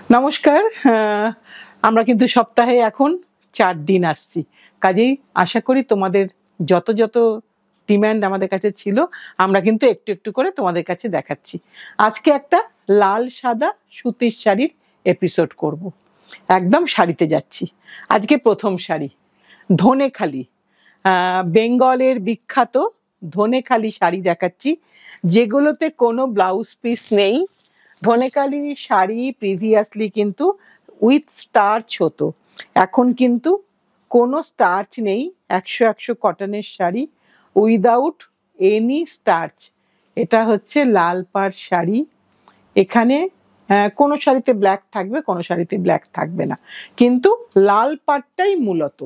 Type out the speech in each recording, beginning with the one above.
নমস্কার। আমরা কিন্তু সপ্তাহে এখন ৪ দিন আসছি। কাজেই আশা করি তোমাদের যত ডিমান্ড আমাদের কাছে ছিল, আমরা কিন্তু একটু একটু করে তোমাদের কাছে দেখাচ্ছি। আজকে একটা লাল সাদা সুতির শাড়ির এপিসোড করব। একদম শাড়িতে যাচ্ছি। আজকে প্রথম শাড়ি ধনেখালি, বেঙ্গলের বিখ্যাত ধনেখালি শাড়ি দেখাচ্ছি, যেগুলোতে কোনো ব্লাউজ পিস নেই। ধনেখালি শাড়ি প্রিভিয়াসলি কিন্তু উইথ স্টার্চ হতো, এখন কিন্তু কোনো স্টার্চ নেই। ১০০ কটনের শাড়ি উইদাউট এনি স্টার্চ। এটা হচ্ছে লাল পাড় শাড়ি। এখানে কোনো শাড়িতে ব্ল্যাক থাকবে, কোনো শাড়িতে ব্ল্যাক থাকবে না, কিন্তু লাল পাড়টাই মূলত।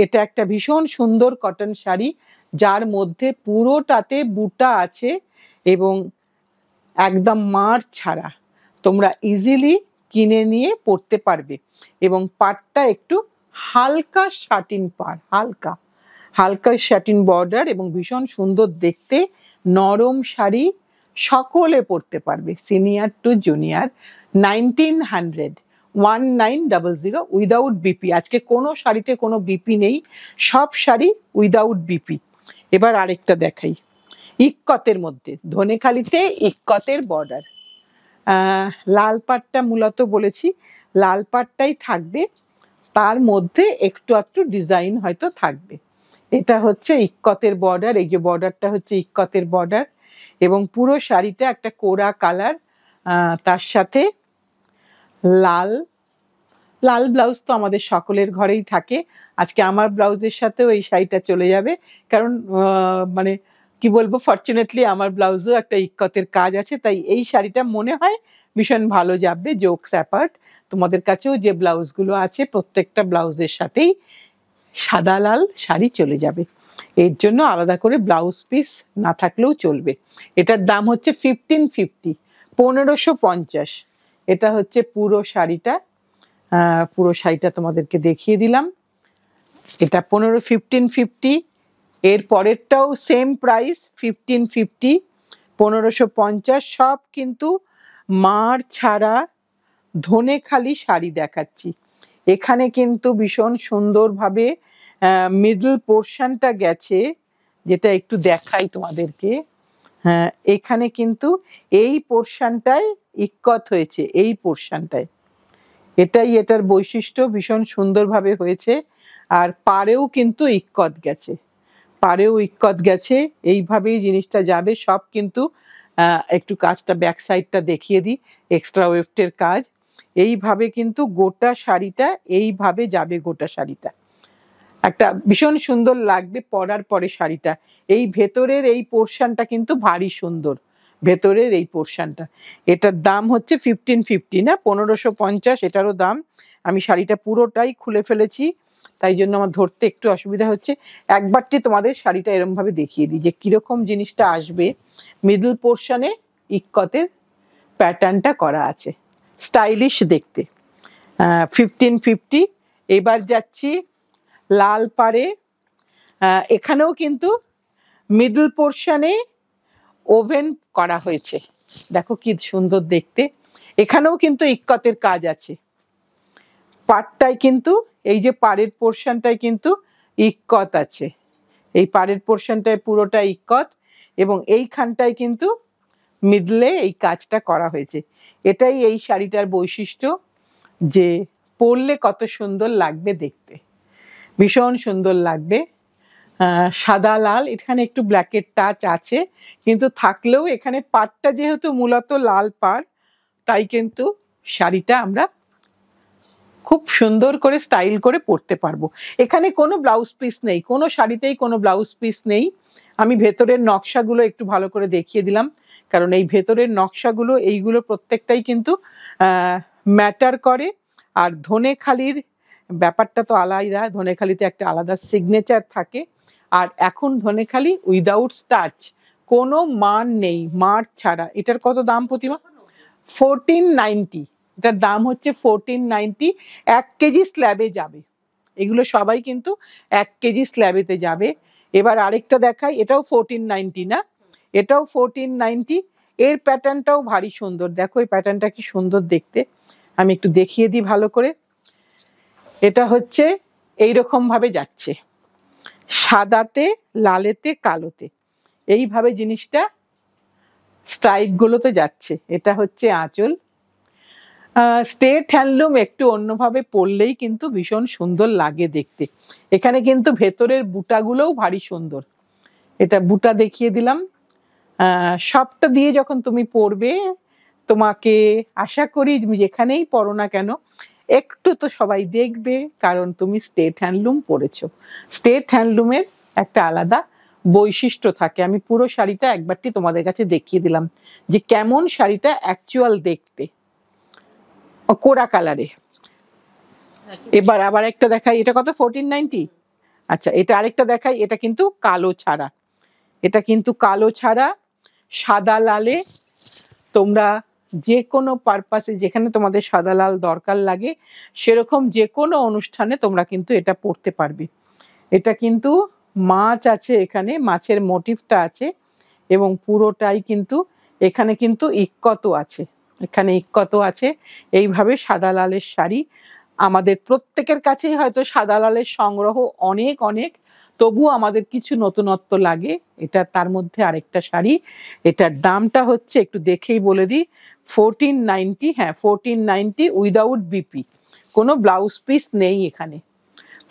এটা একটা ভীষণ সুন্দর কটন শাড়ি, যার মধ্যে পুরোটাতে বুটা আছে এবং একদম মার ছাড়া। তোমরা ইজিলি কিনে নিয়ে পরতে পারবে এবং পাড়টা একটু হালকা শাটিন পাড়, হালকা হালকা শাটিন বর্ডার এবং ভীষণ সুন্দর দেখতে। নরম শাড়ি, সকলে পরতে পারবে, senior to junior. 1900 without BP. আজকে কোনো শাড়িতে কোনো বিপি নেই, সব শাড়ি উইদাউট বিপি। এবার আরেকটা দেখাই, ইক্কতের মধ্যে, ধনেখালিতে ইক্কতের বর্ডার। লাল পাড়টা মূলত বলেছি লাল পাড়টাই থাকবে, তার মধ্যে একটু একটু ডিজাইন হয়তো থাকবে। এটা হচ্ছে ইক্কতের বর্ডার, এই যে বর্ডারটা হচ্ছে ইক্কতের বর্ডার এবং পুরো শাড়িটা একটা কোরা কালার, তার সাথে লাল লাল ব্লাউজ তো আমাদের সকলের ঘরেই থাকে। আজকে আমার ব্লাউজের সাথেও এই শাড়িটা চলে যাবে, কারণ মানে কি বলবো, ফরচুনেটলি আমার ব্লাউজও একটা ইক্কতের কাজ আছে, তাই এই শাড়িটা মনে হয় ভীষণ ভালো যাবে। জোকস অ্যাপার্ট, তোমাদের কাছেও যে ব্লাউজগুলো আছে প্রত্যেকটা ব্লাউজের সাথেই সাদা লাল শাড়ি চলে যাবে, এর জন্য আলাদা করে ব্লাউজ পিস না থাকলেও চলবে। এটার দাম হচ্ছে 1550, 1550। এটা হচ্ছে পুরো শাড়িটা। পুরো শাড়িটা তোমাদেরকে দেখিয়ে দিলাম। এটা 1550। এর পরেরটাও সেম প্রাইস 1550, 1550। সব কিন্তু মার ছাড়া ধনেখালি শাড়ি দেখাচ্ছি। এখানে কিন্তু ভীষণ সুন্দরভাবে মিডল পোর্শনটা গেছে, যেটা একটু দেখাই তোমাদেরকে। হ্যাঁ, এখানে কিন্তু এই পোর্শনটায় ইক্কত হয়েছে, এই পোর্শনটায়। এটাই এটার বৈশিষ্ট্য, ভীষণ সুন্দরভাবে হয়েছে। আর পাড়েও কিন্তু ইক্কত গেছে, পাড়েও ইক্কত গেছে, এইভাবেই জিনিসটা যাবে সব কিন্তু। একটু কাজটা ব্যাক সাইডটা দেখিয়ে দিই, এক্সট্রা ওয়েফটের কাজ। এইভাবে কিন্তু গোটা শাড়িটা এইভাবে যাবে, গোটা শাড়িটা একটা ভীষণ সুন্দর লাগবে পরার পরে শাড়িটা। এই ভেতরের এই পোর্শনটা কিন্তু ভারী সুন্দর, ভেতরের এই পোর্শনটা। এটার দাম হচ্ছে 1550, না 1550 এটারও দাম। আমি শাড়িটা পুরোটাই খুলে ফেলেছি, তাই জন্য আমার ধরতে একটু অসুবিধা হচ্ছে। একবারটি তোমাদের শাড়িটা এরম ভাবে দেখিয়ে দিই যে কিরকম জিনিসটা আসবে। মিডল পোর্শনে ইক্কতের প্যাটার্নটা করা আছে, স্টাইলিশ দেখতে। 1550। এবার যাচ্ছি লাল পাড়ে। এখানেও কিন্তু মিডল পোর্শনে ওভেন করা হয়েছে, দেখো কি সুন্দর দেখতে। এখানেও কিন্তু ইক্কতের কাজ আছে। পাড়টায় কিন্তু এই যে পাড়ের পোর্শনটায় কিন্তু ইক্কত আছে, এই পাড়ের পোর্শনটায় পুরোটা ইক্কত এবং এইখানটায় কিন্তু মিডলে এই কাজটা করা হয়েছে। এটাই এই শাড়িটার বৈশিষ্ট্য, যে পরলে কত সুন্দর লাগবে দেখতে, ভীষণ সুন্দর লাগবে। সাদা লাল, এখানে একটু ব্ল্যাকের টাচ আছে, কিন্তু থাকলেও এখানে পাড়টা যেহেতু মূলত লাল পাড়, তাই কিন্তু শাড়িটা আমরা খুব সুন্দর করে স্টাইল করে পরতে পারবো। এখানে কোনো ব্লাউজ পিস নেই, কোনো শাড়িতেই কোনো ব্লাউজ পিস নেই। আমি ভেতরের নকশাগুলো একটু ভালো করে দেখিয়ে দিলাম, কারণ এই ভেতরের নকশাগুলো এইগুলো প্রত্যেকটাই কিন্তু ম্যাটার করে। আর ধনেখালির ব্যাপারটা তো আলাদা, ধনেখালিতে একটা আলাদা সিগনেচার থাকে। আর এখন ধনেখালি উইদাউট স্টার্চ, কোনো মান নেই, মার ছাড়া। এটার কত দাম প্রতিমা? 1490। এটার দাম হচ্ছে 1490। 1 কেজি স্ল্যাবে যাবে, এগুলো সবাই কিন্তু 1 কেজি স্ল্যাবেতে যাবে। এবার আরেকটা দেখাই, এটাও 1490, না এটাও 1490। এর প্যাটার্নটাও ভারী সুন্দর, দেখো এই প্যাটার্নটা কি সুন্দর দেখতে। আমি একটু দেখিয়ে দিই ভালো করে। এটা হচ্ছে এইরকম ভাবে যাচ্ছে, সাদাতে, লালেতে, কালোতে, এইভাবে জিনিসটা স্ট্রাইপ গুলোতে যাচ্ছে। এটা হচ্ছে আঁচল। স্টেট হ্যান্ডলুম একটু অন্যভাবে পরলেই কিন্তু ভীষণ সুন্দর লাগে দেখতে। এখানে কিন্তু ভেতরের বুটাগুলোও ভারী সুন্দর। এটা বুটা দেখিয়ে দিলাম। সবটা দিয়ে যখন তুমি পরবে, তোমাকে আশা করি যেখানেই পরো না কেন একটু তো সবাই দেখবে, কারণ তুমি স্টেট হ্যান্ডলুম পরেছো। স্টেট হ্যান্ডলুমের একটা আলাদা বৈশিষ্ট্য থাকে। আমি পুরো শাড়িটা একবারটি তোমাদের কাছে দেখিয়ে দিলাম যে কেমন শাড়িটা অ্যাকচুয়াল দেখতে, কোরা কালারে। এবার আবার একটা দেখাই, এটা কত? 1490। আচ্ছা, এটা আরেকটা দেখাই, এটা কিন্তু কালো ছাড়া। এটা কিন্তু কালো ছাড়া, সাদা লালে। তোমরা যে কোনো পারপাসে, যেখানে তোমাদের সাদা লাল দরকার লাগে, সেরকম যে কোনো অনুষ্ঠানে তোমরা কিন্তু এটা পরতে পারবে। এটা কিন্তু মাছ আছে, এখানে মাছের মোটিভটা আছে, এবং পুরোটাই কিন্তু এখানে কিন্তু ইক্কত আছে, এখানে ইক্কত আছে। এইভাবে সাদা লালের শাড়ি আমাদের প্রত্যেকের কাছেই হয়তো সাদা লালের সংগ্রহ অনেক অনেক, তবুও আমাদের কিছু নতুনত্ব লাগে। এটা তার মধ্যে আরেকটা শাড়ি। এটার দামটা হচ্ছে, একটু দেখেই বলে দিই, 1490। হ্যাঁ, 1490 উইদাউট বিপি, কোনো ব্লাউজ পিস নেই এখানে,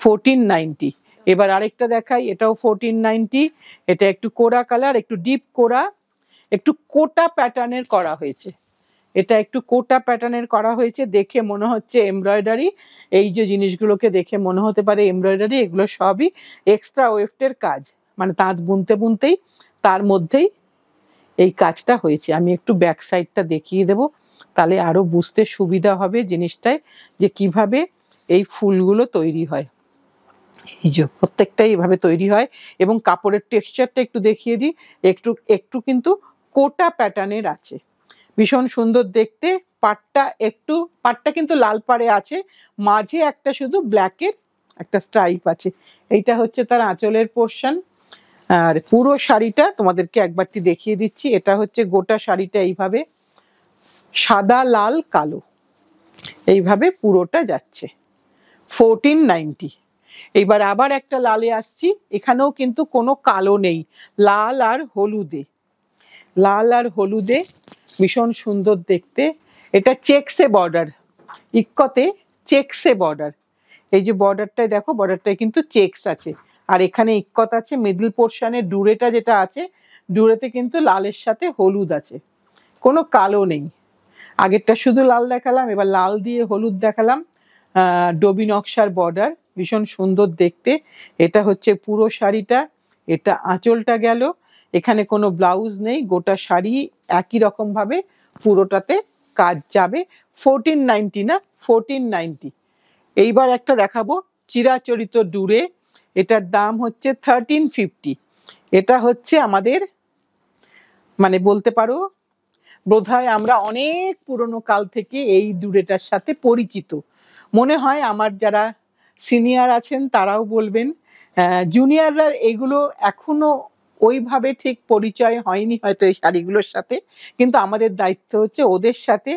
1490। এবার আরেকটা দেখাই, এটাও 1490। এটা একটু কোরা কালার, একটু ডিপ কোরা, একটু কোটা প্যাটার্নের করা হয়েছে। এটা একটু কোটা প্যাটার্নের করা হয়েছে, দেখে মনে হচ্ছে এমব্রয়ডারি। এই যে জিনিসগুলোকে দেখে মনে হতে পারে এমব্রয়ডারি, এগুলো সবই এক্সট্রা ওয়েফটের কাজ, মানে তাঁত বুনতে বুনতেই তার মধ্যেই এই কাজটা হয়েছে। আমি একটু ব্যাক সাইডটা দেখিয়ে দেব, তাহলে আরো বুঝতে সুবিধা হবে জিনিসটায় যে কিভাবে এই ফুলগুলো তৈরি হয়। এই যে প্রত্যেকটাই এভাবে তৈরি হয়, এবং কাপড়ের টেক্সচারটা একটু দেখিয়ে দিই, একটু একটু কিন্তু কোটা প্যাটার্নের আছে, ভীষণ সুন্দর দেখতে। পাটটা কিন্তু লাল পাড়ে আছে, মাঝে একটা শুধু ব্ল্যাকের একটা স্ট্রাইপ আছে। এইটা হচ্ছে তার আঁচলের পোর্শন। আর পুরো শাড়িটা তোমাদেরকে একবারটি দেখিয়ে দিচ্ছি। এটা হচ্ছে গোটা শাড়িটা এইভাবে সাদা লাল কালো, এইভাবে পুরোটা যাচ্ছে, 1490। এইবার আবার একটা লালে আসছি, এখানেও কিন্তু কোনো কালো নেই, লাল আর হলুদে, লাল আর হলুদে, ভীষণ সুন্দর দেখতে। এটা চেকসে বর্ডার, ইক্কতে চেকসে বর্ডার। এই যে বর্ডারটায় দেখো, বর্ডারটায় কিন্তু চেকস আছে, আর এখানে ইক্কত আছে। মিডল পোর্শনের ডুরেটা যেটা আছে, ডুরেতে কিন্তু লালের সাথে হলুদ আছে, কোনো কালো নেই। আগেরটা শুধু লাল দেখালাম, এবার লাল দিয়ে হলুদ দেখালাম। ডবি নকশার বর্ডার, ভীষণ সুন্দর দেখতে। এটা হচ্ছে পুরো শাড়িটা। এটা আঁচলটা গেল, এখানে কোনো ব্লাউজ নেই, গোটা শাড়ি একই রকম ভাবে পুরোটাতে কাজ যাবে। 1490 না, 1490। এইবার একটা দেখাবো চিরাচরিত ডুরে, এটার দাম হচ্ছে 1350। এটা হচ্ছে আমাদের, মানে বলতে পারো বোধহয় আমরা অনেক পুরনো কাল থেকে এই ডুরেটার সাথে পরিচিত। মনে হয় আমার যারা সিনিয়র আছেন তারাও বলবেন, জুনিয়ররা এগুলো এখনো ওইভাবে ঠিক পরিচয় হয়নি হয়তো এই শাড়িগুলোর সাথে, কিন্তু আমাদের দায়িত্ব হচ্ছে ওদের সাথে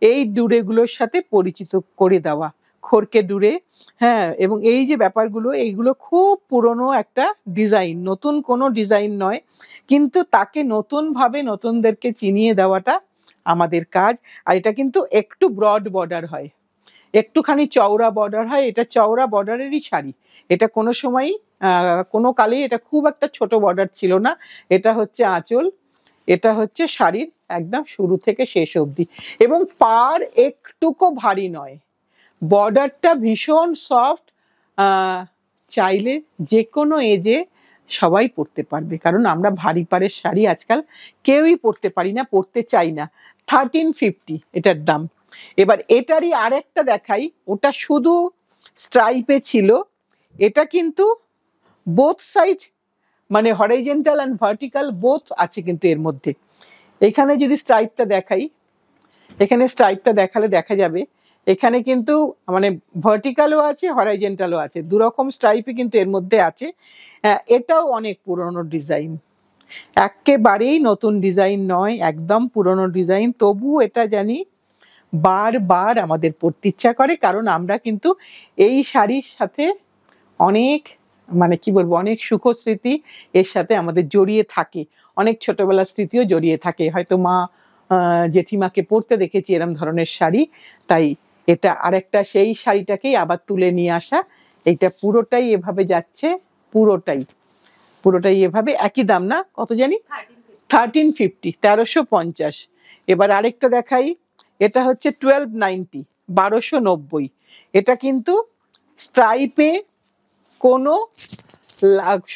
এই ডুরেগুলোর সাথে পরিচিত করে দেওয়া। খড়কে ডুরে, হ্যাঁ, এবং এই যে ব্যাপারগুলো, এইগুলো খুব পুরনো একটা ডিজাইন, নতুন কোনো ডিজাইন নয়, কিন্তু তাকে নতুনভাবে নতুনদেরকে চিনিয়ে দেওয়াটা আমাদের কাজ। আর এটা কিন্তু একটু ব্রড বর্ডার হয়, একটুখানি চওড়া বর্ডার হয়, এটা চওড়া বর্ডারেরই শাড়ি। এটা কোনো সময়ই কোনো কালেই এটা খুব একটা ছোট বর্ডার ছিল না। এটা হচ্ছে আঁচল, এটা হচ্ছে শাড়ির একদম শুরু থেকে শেষ অবধি, এবং পার একটুকু ভারী নয়, বর্ডারটা ভীষণ সফট। চাইলে যে কোনো এজে সবাই পরতে পারবে, কারণ আমরা ভারী পাড়ের শাড়ি আজকাল কেউই পরতে পারি না, পরতে চাই না। 1350 এটার দাম। এবার এটারই আরেকটা দেখাই, ওটা শুধু স্ট্রাইপে ছিল, এটা কিন্তু বোথ সাইড, মানে হরাইজন্টাল অ্যান্ড ভার্টিক্যাল বোথ আছে কিন্তু এর মধ্যে। এখানে যদি স্ট্রাইপটা দেখাই, এখানে স্ট্রাইপটা দেখালে দেখা যাবে এখানে কিন্তু মানে ভার্টিক্যালও আছে, হরাইজন্টালও আছে, দুরকম স্ট্রাইপই কিন্তু এর মধ্যে আছে। এটাও অনেক পুরনো ডিজাইন, একেবারেই নতুন ডিজাইন নয়, একদম পুরনো ডিজাইন, তবু এটা জানি বারবার আমাদের পরতে ইচ্ছা করে, কারণ আমরা কিন্তু এই শাড়ির সাথে অনেক মানে কি বলবো অনেক সুখ স্মৃতি এর সাথে আমাদের জড়িয়ে থাকে, অনেক ছোটবেলার স্মৃতিও জড়িয়ে থাকে। হয়তো মা জেঠিমাকে পরতে দেখেছি এরম ধরনের শাড়ি, তাই এটা আরেকটা সেই শাড়িটাকেই আবার তুলে নিয়ে আসা। এইটা পুরোটাই এভাবে যাচ্ছে, পুরোটাই এভাবে, একই দাম না, কত জানি 1350, 1350। এবার আরেকটা দেখাই, এটা হচ্ছে 1290, 1290। এটা কিন্তু স্ট্রাইপে, কোনো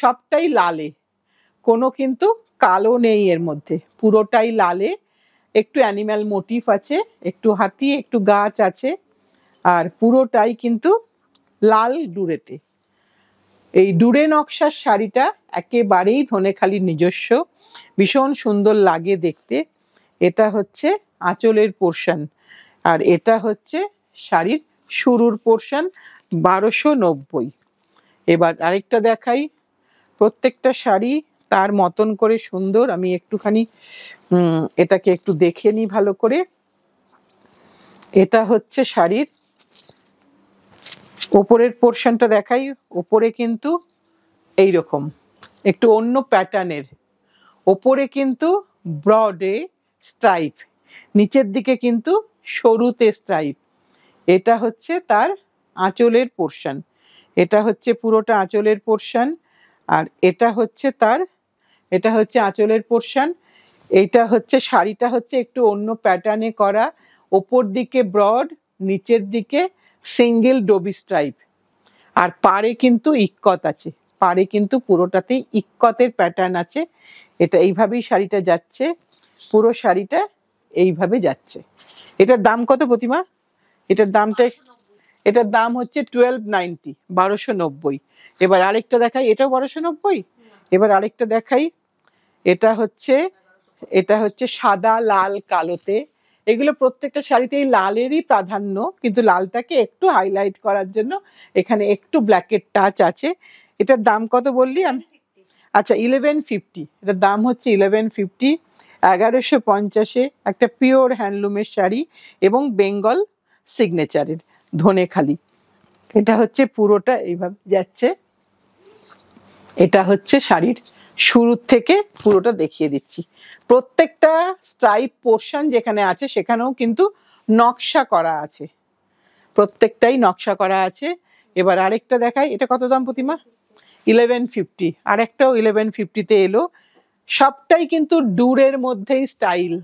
সবটাই লালে, কোনো কিন্তু কালো নেই এর মধ্যে, পুরোটাই লালে। একটু অ্যানিম্যাল মোটিভ আছে, একটু হাতি, একটু গাছ আছে, আর পুরোটাই কিন্তু লাল ডুরেতে। এই ডুরে নকশার শাড়িটা একেবারেই ধনেখালির নিজস্ব, ভীষণ সুন্দর লাগে দেখতে। এটা হচ্ছে আঁচলের পোর্শন, আর এটা হচ্ছে শাড়ির শুরুর পোর্শন, 1290। এবার আরেকটা দেখাই, প্রত্যেকটা শাড়ি তার মতন করে সুন্দর। আমি একটুখানি এটাকে একটু দেখে নিই ভালো করে। এটা হচ্ছে শাড়ির ওপরের পোর্শনটা দেখাই, ওপরে কিন্তু এইরকম একটু অন্য প্যাটার্নের, ওপরে কিন্তু ব্রডে স্ট্রাইপ, নিচের দিকে কিন্তু সরুতে স্ট্রাইপ। এটা হচ্ছে তার আঁচলের পোর্শন, এটা হচ্ছে পুরোটা আঁচলের পোর্শন, আর এটা হচ্ছে তার, এটা হচ্ছে আঁচলের পোর্শন। এইটা হচ্ছে শাড়িটা হচ্ছে একটু অন্য প্যাটার্নে করা, ওপর দিকে ব্রড, নিচের দিকে সিঙ্গেল ডবি স্ট্রাইপ, আর পাড়ে কিন্তু ইক্কত আছে, পাড়ে কিন্তু পুরোটাতেই ইক্কতের প্যাটার্ন আছে। এটা এইভাবেই শাড়িটা যাচ্ছে, পুরো শাড়িটা এইভাবে যাচ্ছে। এটার দাম কত প্রতিমা? এটার দাম হচ্ছে 1290, 1290। এবার আরেকটা দেখাই, এটাও 1290। এবার আরেকটা দেখাই, এটা হচ্ছে সাদা লাল কালোতে। এগুলো প্রত্যেকটা শাড়িতেই লালেরই প্রাধান্য, কিন্তু লালটাকে একটু হাইলাইট করার জন্য এখানে একটু ব্ল্যাকের টাচ আছে। এটার দাম কত বললি আমি? আচ্ছা 1150, এটার দাম হচ্ছে 1150, 1150-এ একটা পিওর হ্যান্ডলুমের শাড়ি এবং বেঙ্গল সিগনেচারের ধনেখালি। এটা হচ্ছে পুরোটা এইভাবে যাচ্ছে। এটা হচ্ছে শাড়ির শুরুর থেকে পুরোটা দেখিয়ে দিচ্ছি। প্রত্যেকটা স্ট্রাইপ পোর্শন যেখানে আছে সেখানেও কিন্তু নকশা করা আছে, প্রত্যেকটাই নকশা করা আছে। এবার আরেকটা দেখাই, এটা কত দাম প্রতিমা? 1150, আরেকটাও 1150-তে এলো। সবটাই কিন্তু ডুরের মধ্যেই স্টাইল।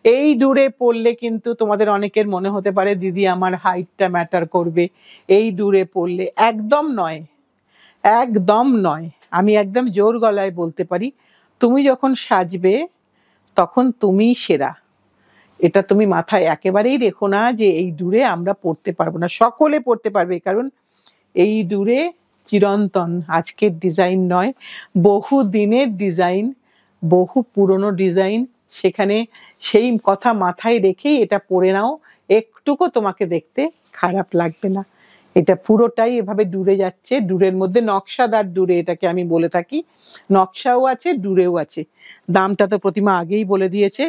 এই ডুরে পরলে কিন্তু তোমাদের অনেকের মনে হতে পারে দিদি আমার হাইটটা ম্যাটার করবে এই ডুরে পরলে। একদম নয়, একদম নয়। আমি একদম জোর গলায় বলতে পারি, তুমি যখন সাজবে তখন তুমিই সেরা। এটা তুমি মাথায় একেবারেই রেখো না যে এই ডুরে আমরা পরতে পারবো না, সকলে পরতে পারবে, কারণ এই ডুরে চিরন্তন, আজকের ডিজাইন নয়, বহু দিনের ডিজাইন, বহু পুরনো ডিজাইন। সেখানে সেই কথা মাথায় রেখেই এটা পরে নাও, একটুকু তোমাকে দেখতে খারাপ লাগবে না। এটা পুরোটাই এভাবে ডুরে যাচ্ছে, ডুরের মধ্যে নকশাদার ডুরে এটাকে আমি বলে থাকি, নকশাও আছে ডুরেও আছে। দামটা তো প্রতিমা আগেই বলে দিয়েছে,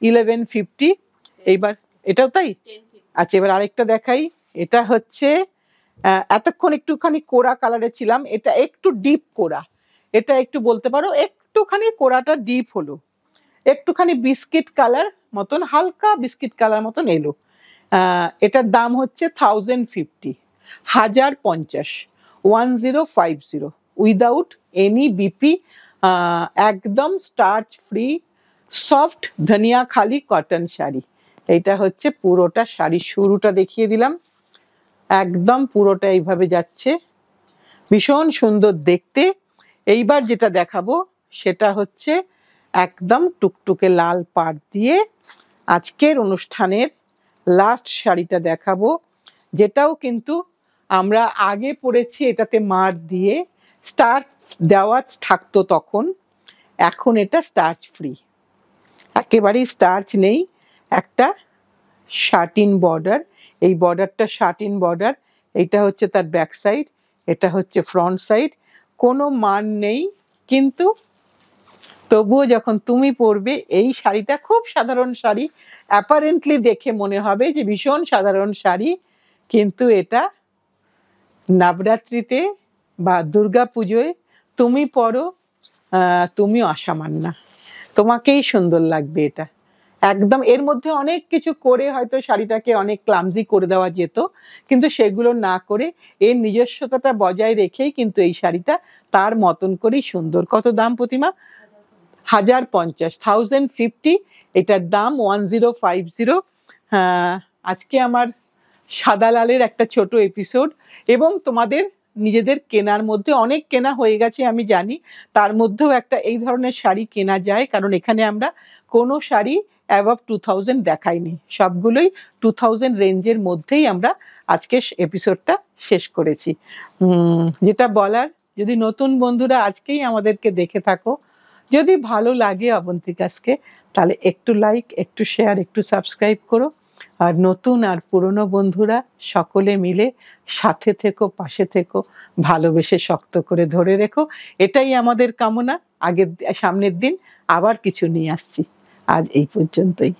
1150। এইবার এটাও তাই? আচ্ছা এবার আরেকটা দেখাই, এটা হচ্ছে এতক্ষণ একটুখানি কোরা কালারে ছিলাম, এটা একটু ডিপ কোরা, এটা একটু বলতে পারো একটুখানি কোরাটা ডিপ হলো, একটুখানি বিস্কিট কালার মতন, হালকা বিস্কিট কালার মতন এলো। এটার দাম হচ্ছে 1050, 1050, 1050, উইদাউট এনি বিপি, একদম স্টার্চ ফ্রি, সফট ধনিয়া খালি কটন শাড়ি। এইটা হচ্ছে পুরোটা শাড়ির শুরুটা দেখিয়ে দিলাম, একদম পুরোটা এইভাবে যাচ্ছে, ভীষণ সুন্দর দেখতে। এইবার যেটা দেখাবো সেটা হচ্ছে একদম টুকটুকে লাল পাড় দিয়ে আজকের অনুষ্ঠানের লাস্ট শাড়িটা দেখাবো, যেটাও কিন্তু আমরা আগে পরেছি এটাতে মার দিয়ে, স্টার্চ দেওয়া থাকতো তখন, এখন এটা স্টার্চ ফ্রি, একেবারেই স্টার্চ নেই। একটা শার্টিন বর্ডার, এই বর্ডারটা শার্টিন বর্ডার, এইটা হচ্ছে তার ব্যাক সাইড, এটা হচ্ছে ফ্রন্ট সাইড, কোনো মান নেই, কিন্তু তবুও যখন তুমি পরবে, এই শাড়িটা খুব সাধারণ শাড়ি, অ্যাপারেন্টলি দেখে মনে হবে যে ভীষণ সাধারণ শাড়ি, কিন্তু এটা নবরাত্রিতে বা দুর্গা পুজোয় তুমি পরো, তুমি অসামান্যা, তোমাকেই সুন্দর লাগবে এটা। একদম এর মধ্যে অনেক কিছু করে হয়তো শাড়িটাকে অনেক ক্লামজি করে দেওয়া যেত, কিন্তু সেগুলো না করে এর নিজস্বতাটা বজায় রেখেই কিন্তু এই শাড়িটা তার মতন করেই সুন্দর। কত দাম প্রতিমা? 1050, 1050। এটার দাম 1050। আজকে আমার সাদা লালের একটা ছোট এপিসোড, এবং তোমাদের নিজেদের কেনার মধ্যে অনেক কেনা হয়ে গেছে আমি জানি, তার মধ্যেও একটা এই ধরনের শাড়ি কেনা যায়, কারণ এখানে আমরা কোনো শাড়ি অ্যাবভ 2000 দেখাইনি, সবগুলোই 2000 রেঞ্জের মধ্যেই আমরা আজকে এপিসোডটা শেষ করেছি। যেটা বলার, যদি নতুন বন্ধুরা আজকেই আমাদেরকে দেখে থাকো, যদি ভালো লাগে অবন্তিকাসকে, তাহলে একটু লাইক, একটু শেয়ার, একটু সাবস্ক্রাইব করো। আর নতুন আর পুরনো বন্ধুরা সকলে মিলে সাথে থেকো, পাশে থেকো, ভালোবেসে শক্ত করে ধরে রেখো, এটাই আমাদের কামনা। সামনের দিন আবার কিছু নিয়ে আসছি। আজ এই পর্যন্তই।